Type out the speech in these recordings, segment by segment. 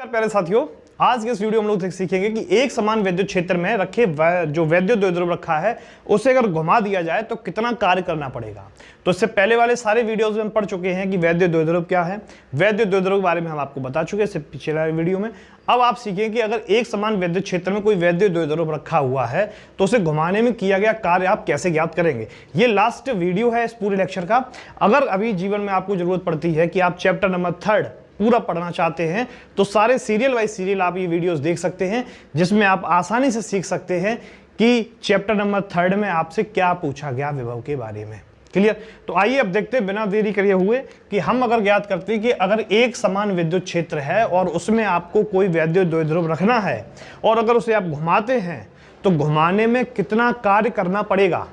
प्यारे साथियों, आज के इस वीडियो में हम लोग सीखेंगे कि एक समान वैद्युत क्षेत्र में रखे जो वैद्युत द्विध्रुव रखा है उसे अगर घुमा दिया जाए तो कितना कार्य करना पड़ेगा। तो इससे पहले वाले सारे वीडियोस में हम पढ़ चुके हैं कि वैद्युत द्विध्रुव क्या है। वैद्युत द्विध्रुव के बारे में हम आपको बता चुके हैं इससे पिछले वाले वीडियो में। अब आप सीखेंगे कि अगर एक समान वैद्युत क्षेत्र में कोई वैद्युत द्विध्रुव रखा हुआ है तो उसे घुमाने में किया गया कार्य आप कैसे ज्ञात करेंगे। ये लास्ट वीडियो है इस पूरे लेक्चर का। अगर अभी जीवन में आपको जरूरत पड़ती है कि आप चैप्टर नंबर 3 पूरा पढ़ना चाहते हैं तो सारे सीरियल बाय सीरियल आप ये वीडियोस देख सकते हैं, जिसमें आप आसानी से सीख सकते हैं कि चैप्टर नंबर 3 में आपसे क्या पूछा गया विभव के बारे में। क्लियर? तो आइए अब देखते हैं बिना देरी करे हुए कि हम अगर ज्ञात करते हैं कि अगर एक समान विद्युत क्षेत्र है और उसमें आपको कोई वैद्युत द्विध्रुव रखना है और अगर उसे आप घुमाते हैं तो घुमाने में कितना कार्य करना पड़ेगा।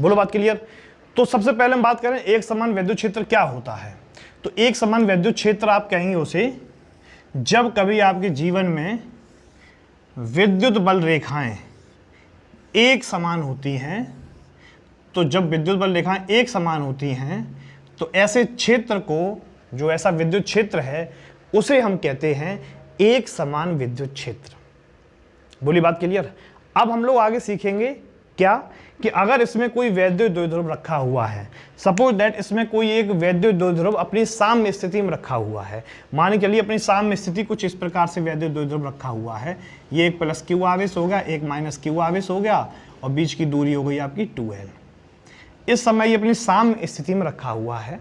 बोलो बात क्लियर? तो सबसे पहले हम बात करें एक समान वैद्युत क्षेत्र क्या होता है। तो एक समान वैद्युत क्षेत्र आप कहेंगे उसे जब कभी आपके जीवन में विद्युत बल रेखाएं एक समान होती हैं। तो जब विद्युत बल रेखाएं एक समान होती हैं तो ऐसे क्षेत्र को, जो ऐसा विद्युत क्षेत्र है, उसे हम कहते हैं एक समान विद्युत क्षेत्र। बोली बात क्लियर? अब हम लोग आगे सीखेंगे क्या कि अगर इसमें कोई वैद्युत द्विध्रुव रखा हुआ है, सपोज दैट इसमें कोई एक वैद्युत द्विध्रुव अपनी साम्य स्थिति में रखा हुआ है। मान के चलिए अपनी साम्य स्थिति कुछ इस प्रकार से वैद्युत द्विध्रुव रखा हुआ है। ये एक प्लस क्यू आवेश हो गया, एक माइनस क्यू आवेश हो गया और बीच की दूरी हो गई आपकी 2l। इस समय ये अपनी साम्य स्थिति में रखा हुआ है।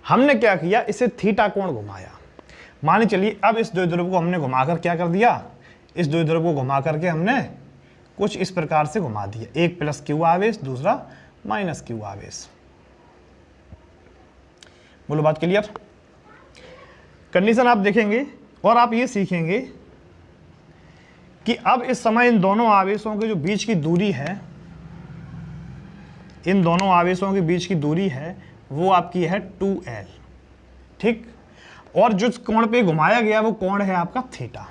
हमने क्या किया, इसे थीटा कोण घुमाया। मान चलिए अब इस द्विध्रुव को हमने घुमाकर क्या कर दिया, इस द्विध्रुव को घुमा करके हमने कुछ इस प्रकार से घुमा दिया। एक प्लस क्यू आवेश, दूसरा माइनस क्यू आवेश। बोलो बात क्लियर? कंडीशन आप देखेंगे और आप ये सीखेंगे कि अब इस समय इन दोनों आवेशों के जो बीच की दूरी है, इन दोनों आवेशों के बीच की दूरी है वो आपकी है 2l। ठीक? और जो कोण पे घुमाया गया वो कोण है आपका थीटा।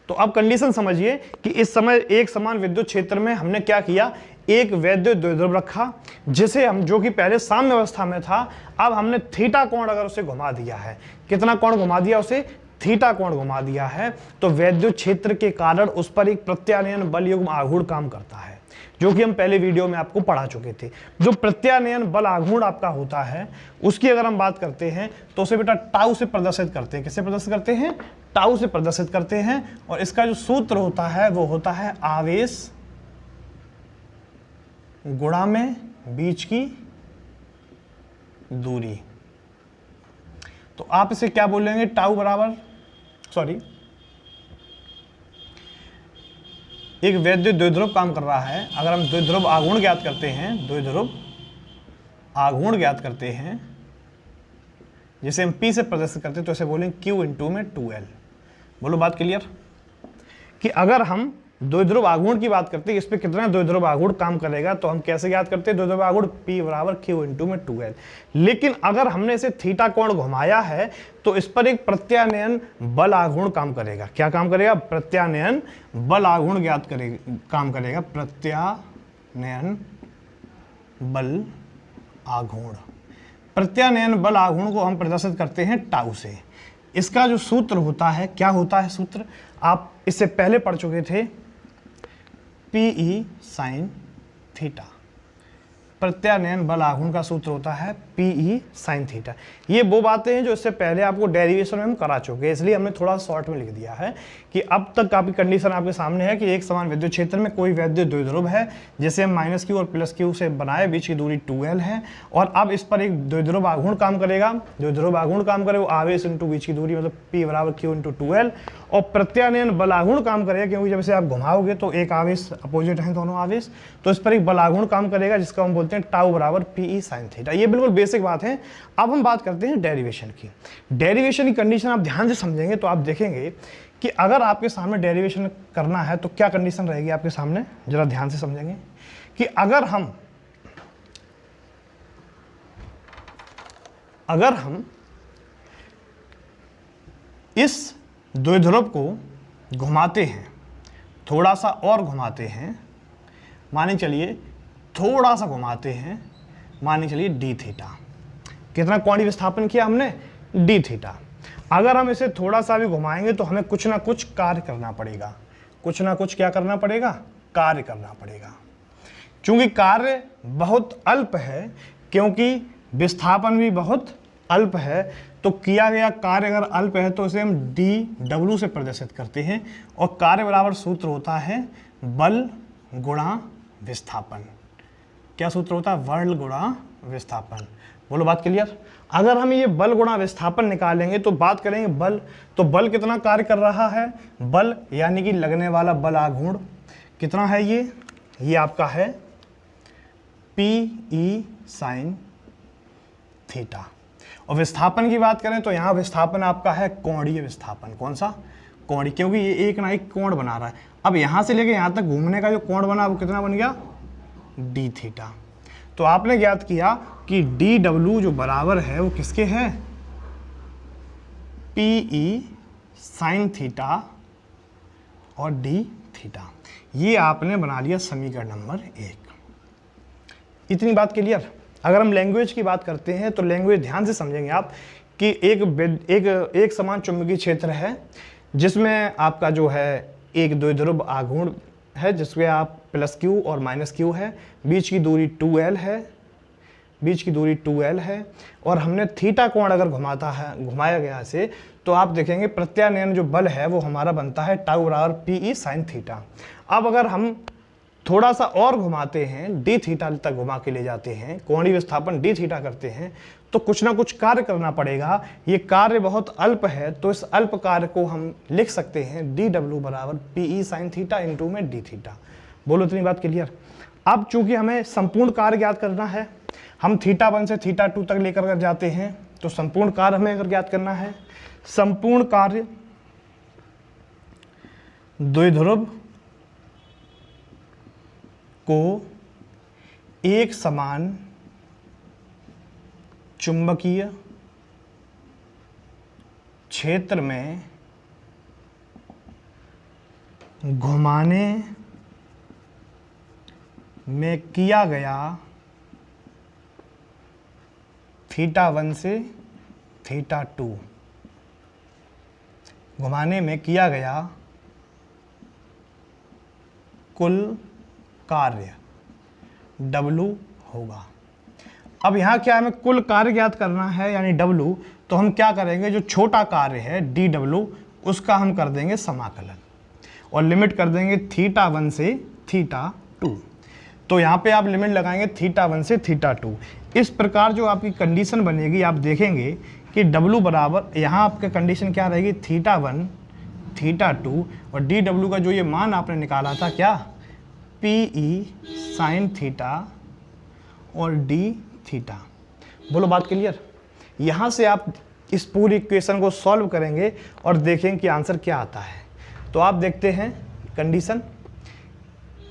तो अब कंडीशन समझिए कि इस समय एक समान विद्युत क्षेत्र में हमने क्या किया, एक वैद्युत द्विध्रुव रखा जिसे हम, जो कि पहले साम्य अवस्था में था, अब हमने थीटा कोण अगर उसे घुमा दिया है। कितना कोण घुमा दिया उसे? थीटा कोण घुमा दिया है। तो वैद्युत क्षेत्र के कारण उस पर एक प्रत्यानयन बल युग्म आघूर्ण काम करता है, जो कि हम पहले वीडियो में आपको पढ़ा चुके थे। जो प्रत्यानयन बल आघूर्ण आपका होता है उसकी अगर हम बात करते हैं तो उसे बेटा टाउ से प्रदर्शित करते हैं। किससे प्रदर्शित करते हैं? टाउ से प्रदर्शित करते हैं। और इसका जो सूत्र होता है वो होता है आवेश गुणा में बीच की दूरी। तो आप इसे क्या बोलेंगे? टाउ बराबर, सॉरी, एक वैद्युत द्विध्रुव काम कर रहा है। अगर हम द्विध्रुव आघूर्ण ज्ञात करते हैं, द्विध्रुव आघूर्ण ज्ञात करते हैं, जैसे हम P से प्रदर्शित करते हैं तो इसे बोलेंगे Q इंटू में 2l। बोलो बात क्लियर? कि अगर हम द्विध्रुव आघूर्ण की बात करते हैं, इस पे कितना द्विध्रुव आघूर्ण काम करेगा, तो हम कैसे ज्ञात करते हैं? द्विध्रुव आघूर्ण P बराबर Q इंटू में 2l। लेकिन अगर हमने इसे थीटा कोण घुमाया है तो इस पर एक प्रत्यानयन बल आघूर्ण काम करेगा। क्या काम करेगा? प्रत्यानयन बल आघूर्ण ज्ञात करेगा, काम करेगा। प्रत्यानयन बल आघूर्ण, प्रत्यानयन बल आघूर्ण को हम प्रदर्शित करते हैं टाउ से। इसका जो सूत्र होता है, क्या होता है सूत्र? आप इससे पहले पढ़ चुके थे, Pe साइन थीटा। प्रत्यानयन बल आघूर्ण का सूत्र होता है Pe साइन थीटा। ये वो बातें हैं जो इससे पहले आपको डेरिवेशन में हम करा चुके हैं, इसलिए हमने थोड़ा शॉर्ट में लिख दिया है कि अब तक आपकी कंडीशन आपके सामने है कि एक समान विद्युत क्षेत्र में कोई वैद्युत द्विध्रुव है जिसे हम माइनस क्यू और प्लस क्यू से बनाए, बीच की दूरी 2l है। और अब इस पर एक द्विध्रुव आघूर्ण काम करेगा। द्विध्रुव आघूर्ण काम करे वो आवेश इंटू बीच की दूरी, मतलब P बराबर Q इंटू 2l। और प्रत्यानयन बल आघूर्ण काम करेगा, क्योंकि जब इसे आप घुमाओगे तो एक आवेश अपोजिट है, दोनों आवेश, तो इस पर एक बल आघूर्ण काम करेगा जिसका हम बोलते हैं टाउ बराबर Pe साइन थीटा। ये बिल्कुल बेसिक बात है। अब हम बात करते हैं डेरिवेशन की। डेरिवेशन की कंडीशन आप ध्यान से समझेंगे तो आप देखेंगे कि अगर आपके सामने डेरिवेशन करना है तो क्या कंडीशन रहेगी आपके सामने, जरा ध्यान से समझेंगे कि अगर हम इस द्विध्रुव को घुमाते हैं, थोड़ा सा और घुमाते हैं, माने चलिए थोड़ा सा घुमाते हैं, माने चलिए डी थीटा। कितना कोणीय विस्थापन किया हमने? D theta. अगर हम इसे थोड़ा सा भी घुमाएंगे तो हमें कुछ ना कुछ कार्य करना पड़ेगा, कुछ ना कुछ क्या करना पड़ेगा, कार्य करना पड़ेगा। चूंकि कार्य बहुत अल्प है, क्योंकि विस्थापन भी बहुत अल्प है, तो किया गया कार्य अगर अल्प है तो इसे हम dw से प्रदर्शित करते हैं, और कार्य बराबर सूत्र होता है बल गुणा विस्थापन। क्या सूत्र होता है, बल गुणा विस्थापन। बोलो बात क्लियर। अगर हम ये बल गुणा विस्थापन निकालेंगे तो बात करेंगे बल, तो बल कितना कार्य कर रहा है, बल यानी कि लगने वाला बल आघूर्ण कितना है, ये आपका है PE साइन थीटा। और विस्थापन की बात करें तो यहाँ विस्थापन आपका है कोणीय विस्थापन। कौन सा, कोणीय, क्योंकि ये एक ना एक कोण बना रहा है। अब यहाँ से लेके यहाँ तक घूमने का जो कोण बना वो कितना बन गया, d थीटा। तो आपने ज्ञात किया कि dw जो बराबर है वो किसके है, PE साइन थीटा और d थीटा। ये आपने बना लिया समीकरण नंबर 1। इतनी बात क्लियर। अगर हम लैंग्वेज की बात करते हैं तो लैंग्वेज ध्यान से समझेंगे आप कि एक समान चुंबकीय क्षेत्र है जिसमें आपका जो है एक द्विध्रुव आघूर्ण है, जिसमें आप +q और -q है, बीच की दूरी 2l है, बीच की दूरी 2l है, और हमने थीटा कोण अगर घुमाया गया इसे, तो आप देखेंगे प्रत्यानयन जो बल है वो हमारा बनता है टाउ बराबर PE साइन थीटा। अब अगर हम थोड़ा सा और घुमाते हैं, d थीटा तक घुमा के ले जाते हैं, कोणीय विस्थापन d थीटा करते हैं, तो कुछ ना कुछ कार्य करना पड़ेगा। ये कार्य बहुत अल्प है, तो इस अल्प कार्य को हम लिख सकते हैं dw बराबर PE साइन थीटा इंटू में d थीटा। बोलो इतनी बात क्लियर। अब चूंकि हमें संपूर्ण कार्य ज्ञात करना है, हम θ1 से θ2 तक लेकर कर जाते हैं, तो संपूर्ण कार्य हमें अगर ज्ञात करना है, संपूर्ण कार्य द्विध्रुव को एक समान चुंबकीय क्षेत्र में घुमाने में किया गया θ1 से θ2, घुमाने में किया गया कुल कार्य W होगा। अब यहाँ क्या हमें कुल कार्य ज्ञात करना है यानी W, तो हम क्या करेंगे, जो छोटा कार्य है dw उसका हम कर देंगे समाकलन और लिमिट कर देंगे θ1 से θ2। तो यहाँ पे आप लिमिट लगाएंगे θ1 से θ2। इस प्रकार जो आपकी कंडीशन बनेगी, आप देखेंगे कि W बराबर, यहाँ आपका कंडीशन क्या रहेगी, θ1 θ2, और dw का जो ये मान आपने निकाला था क्या, PE साइन थीटा और d थीटा। बोलो बात क्लियर। यहाँ से आप इस पूरी इक्वेशन को सॉल्व करेंगे और देखेंगे कि आंसर क्या आता है। तो आप देखते हैं कंडीशन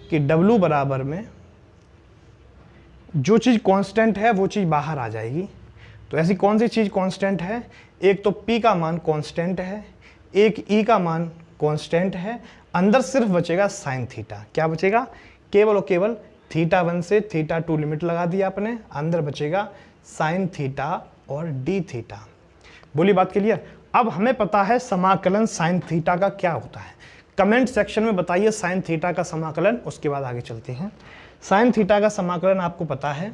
कि W बराबर में जो चीज़ कांस्टेंट है वो चीज़ बाहर आ जाएगी। तो ऐसी कौन सी चीज़ कांस्टेंट है, एक तो P का मान कांस्टेंट है, एक E का मान कांस्टेंट है, अंदर सिर्फ बचेगा साइन थीटा। क्या बचेगा, केवल और केवल θ1 से θ2 लिमिट लगा दी आपने, अंदर बचेगा साइन थीटा और d थीटा। बोली बात क्लियर। अब हमें पता है समाकलन साइन थीटा का क्या होता है। कमेंट सेक्शन में बताइए साइन थीटा का समाकलन, उसके बाद आगे चलते हैं। साइन थीटा का समाकलन आपको पता है,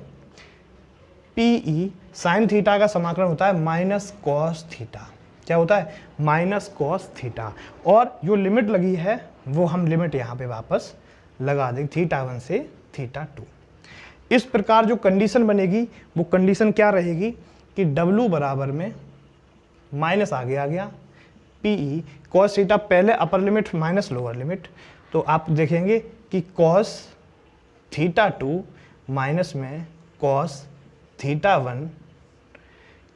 PE साइन थीटा का समाकलन होता है माइनस कॉस थीटा। क्या होता है, माइनस कॉस थीटा। और जो लिमिट लगी है वो हम लिमिट यहाँ पे वापस लगा देंगे θ1 से θ2। इस प्रकार जो कंडीशन बनेगी वो कंडीशन क्या रहेगी कि W बराबर में माइनस आगे आ गया, PE कॉस थीटा पहले अपर लिमिट माइनस लोअर लिमिट, तो आप देखेंगे कि कॉस θ2 माइनस में कॉस θ1,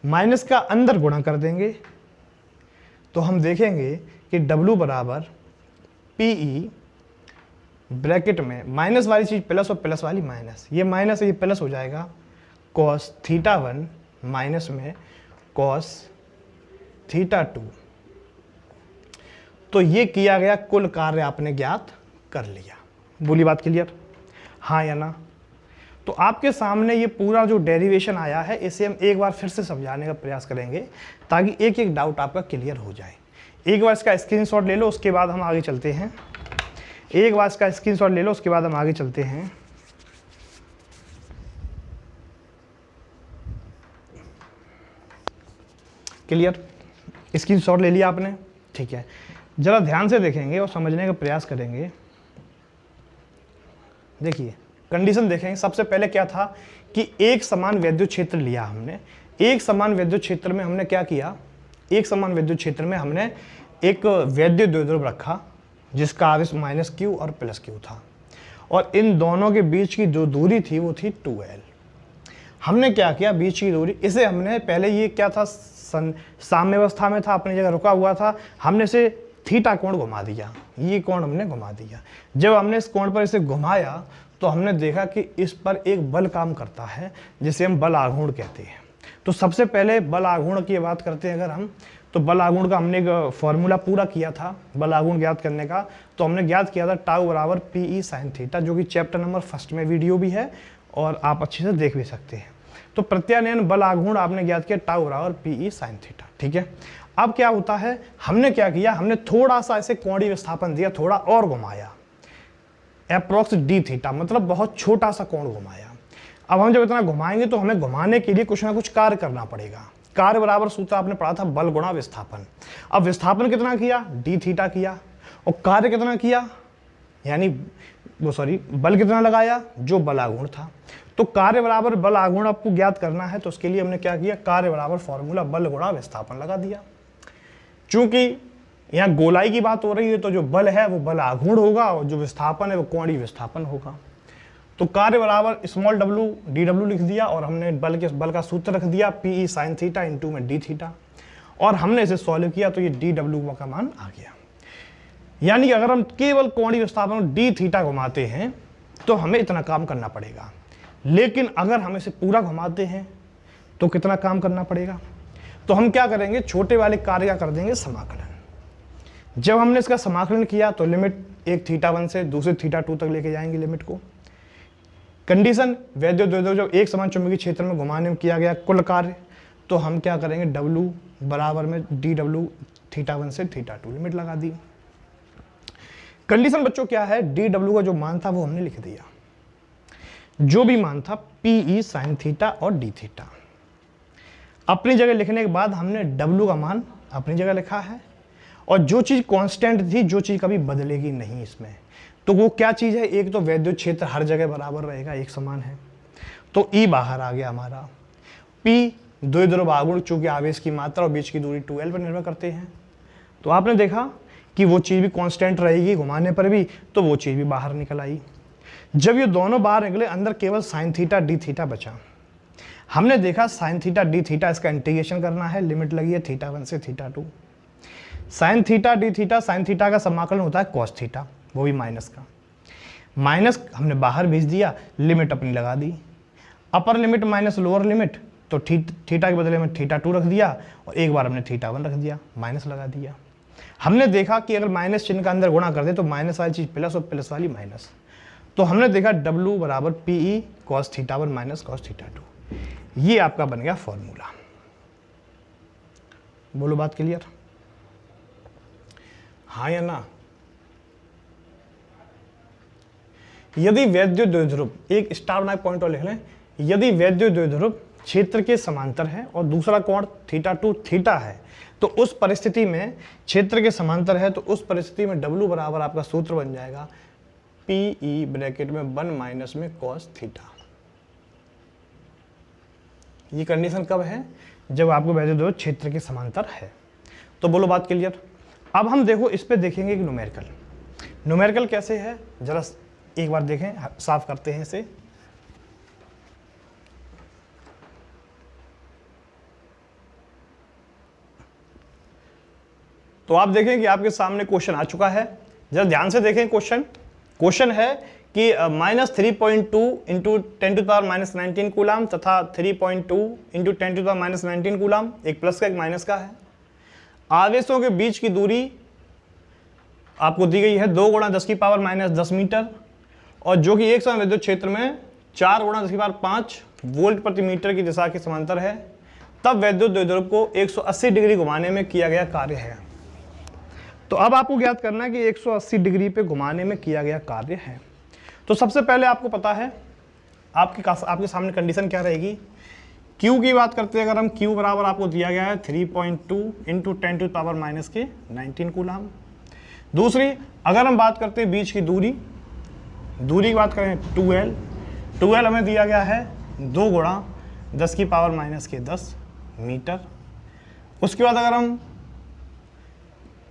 माइनस का अंदर गुणा कर देंगे, तो हम देखेंगे कि W बराबर PE ब्रैकेट में माइनस वाली चीज़ प्लस और प्लस वाली माइनस, ये माइनस ये प्लस हो जाएगा, कॉस θ1 माइनस में कॉस θ2। तो ये किया गया कुल कार्य आपने ज्ञात कर लिया। बोली बात क्लियर, हाँ या ना। तो आपके सामने ये पूरा जो डेरिवेशन आया है इसे हम एक बार फिर से समझाने का प्रयास करेंगे ताकि एक एक डाउट आपका क्लियर हो जाए। एक बार इसका स्क्रीनशॉट ले लो, उसके बाद हम आगे चलते हैं। एक बार इसका स्क्रीनशॉट ले लो, उसके बाद हम आगे चलते हैं। क्लियर? स्क्रीनशॉट ले लिया आपने, ठीक है। जरा ध्यान से देखेंगे और समझने का प्रयास करेंगे। देखिए कंडीशन देखेंगे। सबसे पहले क्या था कि एक समान वैद्युत क्षेत्र लिया हमने। एक समान वैद्युत क्षेत्र में हमने क्या किया, एक समान वैद्युत क्षेत्र में हमने एक वैद्युत द्विध्रुव रखा जिसका आवेश -q और +q था, और इन दोनों के बीच की जो दूरी थी वो थी 2l। हमने क्या किया, बीच की दूरी, इसे हमने पहले, ये क्या था, साम्यावस्था में था, अपनी जगह रुका हुआ था, हमने इसे थीटा कोण घुमा दिया, ये कोण हमने घुमा दिया। जब हमने इस कोण पर इसे घुमाया तो हमने देखा कि इस पर एक बल काम करता है जिसे हम बल आघूर्ण कहते हैं। तो सबसे पहले बल आघूर्ण की बात करते हैं अगर हम, तो बल आघूर्ण का हमने एक फॉर्मूला पूरा किया था बल आघूर्ण ज्ञात करने का। तो हमने ज्ञात किया था टाउ बराबर PE sin थीटा, जो कि चैप्टर नंबर 1 में वीडियो भी है और आप अच्छे से देख भी सकते हैं। तो प्रत्यानयन बल आघूर्ण आपने ज्ञात किया टाउ बराबर PE sin थीटा, ठीक है। अब क्या होता है, हमने क्या किया, हमने थोड़ा सा ऐसे कोणीय विस्थापन दिया, थोड़ा और घुमाया, अप्रोक्स d थीटा, मतलब बहुत छोटा सा कोण घुमाया। अब हम जब इतना घुमाएंगे तो हमें घुमाने के लिए कुछ ना कुछ कार्य करना पड़ेगा। कार्य बराबर सूत्र आपने पढ़ा था बल गुणा विस्थापन। अब विस्थापन कितना किया, d थीटा किया, और कार्य कितना किया, यानी बल कितना लगाया, जो बल आघूर्ण था। तो कार्य बराबर बल आघूर्ण आपको ज्ञात करना है, तो उसके लिए हमने क्या किया, कार्य बराबर फॉर्मूला बल गुणा विस्थापन लगा दिया। चूंकि यहाँ गोलाई की बात हो रही है तो जो बल है वो बल आघूर्ण होगा और जो विस्थापन है वो कोणीय विस्थापन होगा। तो कार्य बराबर स्मॉल w dw लिख दिया और हमने बल का सूत्र रख दिया PE sin थीटा इंटू में d थीटा, और हमने इसे सॉल्व किया तो ये dw का मान आ गया। यानी कि अगर हम केवल कोणीय विस्थापन d थीटा घुमाते हैं तो हमें इतना काम करना पड़ेगा, लेकिन अगर हम इसे पूरा घुमाते हैं तो कितना काम करना पड़ेगा। तो हम क्या करेंगे, छोटे वाले कार्य का कर देंगे समाकलन। जब हमने इसका समाकलन किया तो लिमिट एक θ1 से दूसरे θ2 तक लेके जाएंगे लिमिट को। कंडीशन वैद्युत द्विध्रुव जब एक समान चुंबकीय क्षेत्र में घुमाने में किया गया कुल कार्य, तो हम क्या करेंगे, W बराबर में dw θ1 से θ2 लिमिट लगा दी। कंडीशन बच्चों क्या है, dw का जो मान था वो हमने लिख दिया, जो भी मान था PE sin थीटा और d थीटा। अपनी जगह लिखने के बाद हमने W का मान अपनी जगह लिखा है, और जो चीज़ कांस्टेंट थी, जो चीज़ कभी बदलेगी नहीं इसमें, तो वो क्या चीज़ है, एक तो वैद्युत क्षेत्र हर जगह बराबर रहेगा, एक समान है, तो E बाहर आ गया हमारा। P द्विध्रुव आघूर्ण, चूंकि आवेश की मात्रा और बीच की दूरी 2l पर निर्भर करते हैं, तो आपने देखा कि वो चीज़ भी कांस्टेंट रहेगी घुमाने पर भी, तो वो चीज़ भी बाहर निकल आई। जब ये दोनों बाहर निकले, अंदर केवल sin थीटा d थीटा बचा। हमने देखा sin थीटा d थीटा, इसका इंटीग्रेशन करना है, लिमिट लगी है θ1 से θ2। sin theta d theta, sin theta का समाकलन होता है cos थीटा, वो भी माइनस का। माइनस हमने बाहर भेज दिया, लिमिट अपनी लगा दी, upper limit minus lower limit, तो थीटा के बदले में θ2 रख दिया और एक बार हमने θ1 रख दिया, माइनस लगा दिया। हमने देखा कि अगर माइनस चिन्ह का अंदर गुणा कर दे तो माइनस वाली चीज प्लस और प्लस वाली माइनस, तो हमने देखा W बराबर PE cos θ1 माइनस cos θ2। ये आपका बन गया फॉर्मूला। बोलो बात क्लियर, हाँ या ना। यदि वैद्युत द्विध्रुव, एक स्टार बनाए पॉइंट और लिख लें, यदि वैद्युत द्विध्रुव क्षेत्र के समांतर है और दूसरा कोण θ2 थीटा है, तो उस परिस्थिति में क्षेत्र के समांतर है, तो उस परिस्थिति में W बराबर आपका सूत्र बन जाएगा PE ब्रैकेट में 1 माइनस में cos थीटा। ये कंडीशन कब है, जब आपको वैद्युत द्विध्रुव क्षेत्र के समांतर है। तो बोलो बात क्लियर। अब हम देखो इस पे देखेंगे कि न्यूमेरिकल कैसे है, जरा एक बार देखें, साफ करते हैं इसे। तो आप देखें कि आपके सामने क्वेश्चन आ चुका है, जरा ध्यान से देखें। क्वेश्चन है कि -3.2 इंटू 10⁻⁻19 कूलाम तथा 3.2 इंटू 10⁻⁻19 कूलाम, एक प्लस का एक माइनस का है। आवेशों के बीच की दूरी आपको दी गई है 2 × 10⁻⁻10 मीटर, और जो कि एक समान विद्युत क्षेत्र में 4 गुणा 10⁵ वोल्ट प्रति मीटर की दिशा के समांतर है, तब वैद्युत द्विध्रुव को 180 डिग्री घुमाने में किया गया कार्य है। तो अब आपको ज्ञात करना है कि 180 डिग्री पे घुमाने में किया गया कार्य है। तो सबसे पहले आपको पता है आपके सामने कंडीशन क्या रहेगी। Q की बात करते हैं, अगर हम Q बराबर आपको दिया गया है 3.2 इंटू 10⁻⁻19 कूलाम। दूसरी, अगर हम बात करते हैं बीच की दूरी की बात करें 2L हमें दिया गया है 2 गुणा 10⁻⁻10 मीटर। उसके बाद अगर हम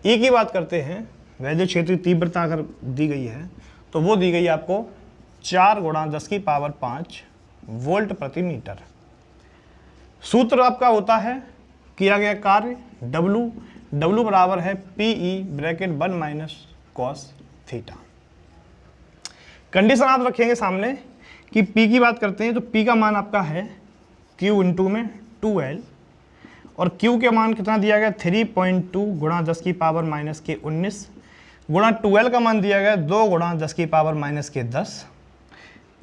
E की बात करते हैं, वैद्युत क्षेत्र की तीव्रता अगर दी गई है तो वो दी गई आपको 4 गुणा 10⁵ वोल्ट प्रति मीटर। सूत्र आपका होता है किया गया कार्य W बराबर है PE bracket 1 minus cos theta. Condition आप रखेंगे सामने कि P की बात करते हैं तो P का मान आपका है Q इंटू में 2L, और Q के मान कितना दिया गया 3.2 गुणा 10⁻⁻19 गुणा 2L का मान दिया गया 2 गुणा 10⁻⁻10।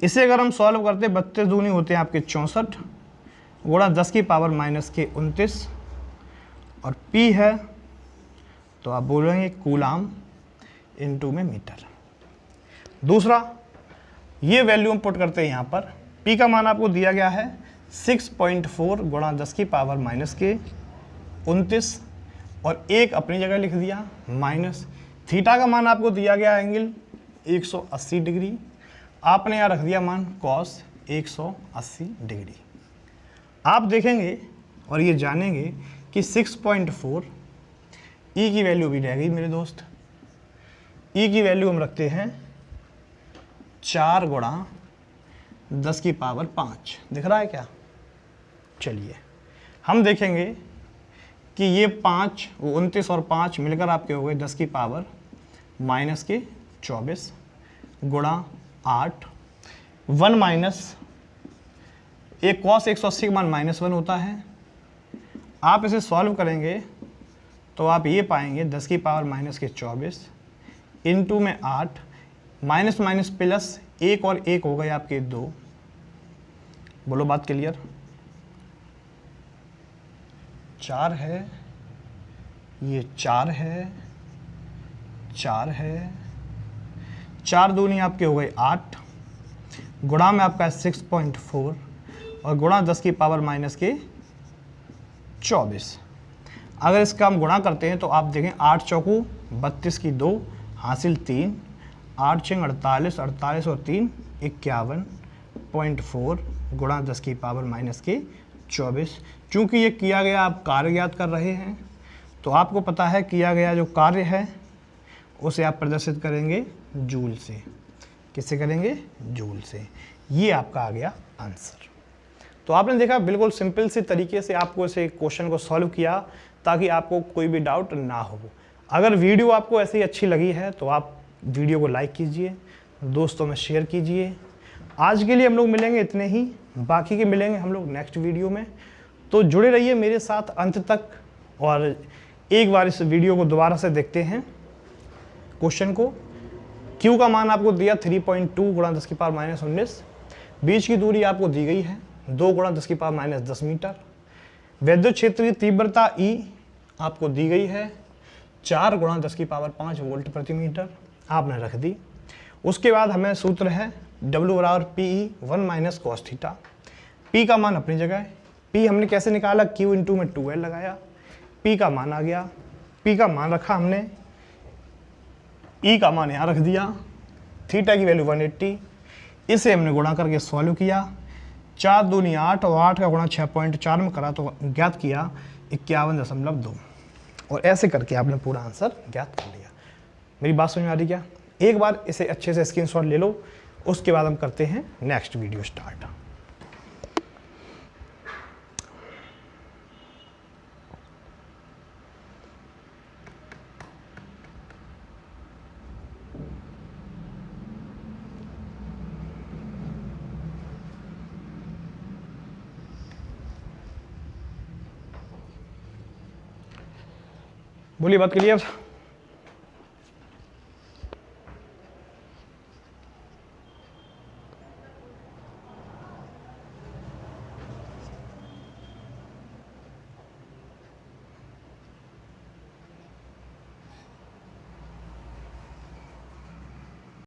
इसे अगर हम सॉल्व करते 32 दूनी होते हैं आपके 64 गुणा 10⁻⁻29, और P है तो आप बोलेंगे कूलाम इंटू में मीटर। दूसरा, ये वैल्यू हम पुट करते हैं यहाँ पर। P का मान आपको दिया गया है 6.4 गुणा 10⁻⁻29, और एक अपनी जगह लिख दिया माइनस। थीटा का मान आपको दिया गया एंगल 180 डिग्री, आपने यहाँ रख दिया मान कॉस 180 डिग्री। आप देखेंगे और ये जानेंगे कि 6.4 E की वैल्यू भी रह गई मेरे दोस्त। E की वैल्यू हम रखते हैं 4 गुणा 10⁵ दिख रहा है क्या। चलिए हम देखेंगे कि ये 29 और 5 मिलकर आपके हो गए 10⁻⁻24 गुणा 8 1 माइनस एक कॉस 180 का मान -1 होता है। आप इसे सॉल्व करेंगे तो आप ये पाएंगे 10⁻⁻24 इंटू में 8 माइनस माइनस प्लस 1 और 1 हो गए आपके 2। बोलो बात क्लियर। 4 है, ये 4 है, 4 है, 4 दूनी आपके हो गए 8, गुणा में आपका 6.4 और गुणा 10⁻⁻24। अगर इसका हम गुणा करते हैं तो आप देखें 8 चौकू 32 की 2 हासिल 3, 8 6 48, 48 और 3 51.4 गुणा 10⁻⁻24। चूँकि ये किया गया आप कार्य ज्ञात कर रहे हैं तो आपको पता है किया गया जो कार्य है उसे आप प्रदर्शित करेंगे जूल से। किससे करेंगे? जूल से। ये आपका आ गया आंसर। तो आपने देखा बिल्कुल सिंपल सी तरीके से आपको इसे क्वेश्चन को सॉल्व किया ताकि आपको कोई भी डाउट ना हो। अगर वीडियो आपको ऐसी अच्छी लगी है तो आप वीडियो को लाइक कीजिए, दोस्तों में शेयर कीजिए। आज के लिए हम लोग मिलेंगे इतने ही, बाकी के मिलेंगे हम लोग नेक्स्ट वीडियो में। तो जुड़े रहिए मेरे साथ अंत तक, और एक बार इस वीडियो को दोबारा से देखते हैं क्वेश्चन को। Q का मान आपको दिया 3.2 गुणा 10⁻⁻19, बीच की दूरी आपको दी गई है 2 गुणा 10⁻⁻10 मीटर। वैद्युत क्षेत्र की तीव्रता E आपको दी गई है 4 गुणा 10⁵ वोल्ट प्रति मीटर, आपने रख दी। उसके बाद हमें सूत्र है W बराबर PE 1 minus cos theta. P का मान अपनी जगह है। P हमने कैसे निकाला? Q इंटू में 2L लगाया, P का मान आ गया। P का मान रखा हमने, E का मान यहाँ रख दिया, थीटा की वैल्यू 180। इसे हमने गुणा करके सॉल्व किया। 4 दूनी 8 और 8 का गुणा 6.4 में करा तो ज्ञात किया 51.2, और ऐसे करके आपने पूरा आंसर ज्ञात कर लिया। मेरी बात समझ में आ रही क्या? एक बार इसे अच्छे से स्क्रीनशॉट ले लो, उसके बाद हम करते हैं नेक्स्ट वीडियो स्टार्ट। बोलिए बात क्लियर।